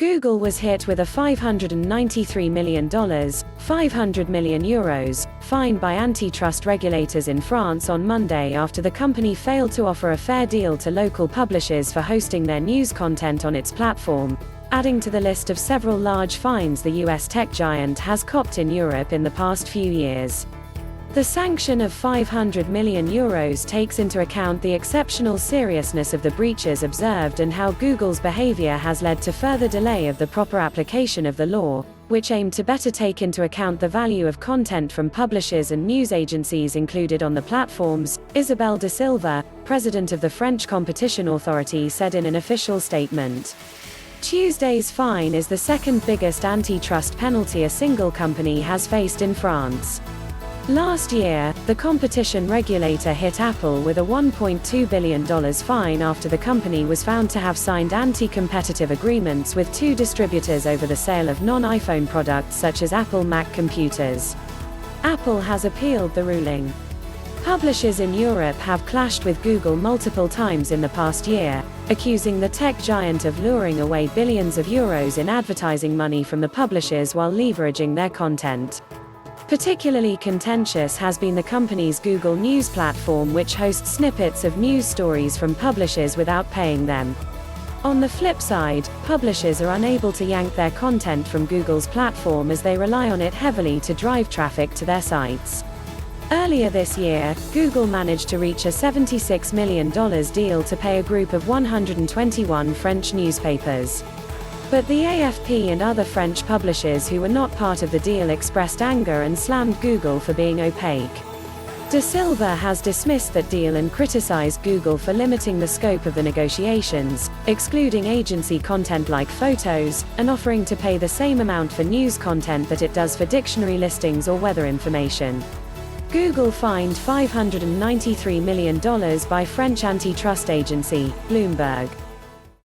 Google was hit with a $593 million €500 million fine by antitrust regulators in France on Monday after the company failed to offer a fair deal to local publishers for hosting their news content on its platform, adding to the list of several large fines the US tech giant has copped in Europe in the past few years. The sanction of €500 million takes into account the exceptional seriousness of the breaches observed and how Google's behavior has led to further delay of the proper application of the law, which aimed to better take into account the value of content from publishers and news agencies included on the platforms, Isabelle de Silva, president of the French Competition Authority, said in an official statement. Tuesday's fine is the second biggest antitrust penalty a single company has faced in France. Last year, the competition regulator hit Apple with a $1.2 billion fine after the company was found to have signed anti-competitive agreements with two distributors over the sale of non-iPhone products such as Apple Mac computers. Apple has appealed the ruling. Publishers in Europe have clashed with Google multiple times in the past year, accusing the tech giant of luring away billions of euros in advertising money from the publishers while leveraging their content. Particularly contentious has been the company's Google News platform, which hosts snippets of news stories from publishers without paying them. On the flip side, publishers are unable to yank their content from Google's platform as they rely on it heavily to drive traffic to their sites. Earlier this year, Google managed to reach a $76 million deal to pay a group of 121 French newspapers. But the AFP and other French publishers who were not part of the deal expressed anger and slammed Google for being opaque. De Silva has dismissed that deal and criticized Google for limiting the scope of the negotiations, excluding agency content like photos, and offering to pay the same amount for news content that it does for dictionary listings or weather information. Google fined $593 million by French antitrust agency, Bloomberg.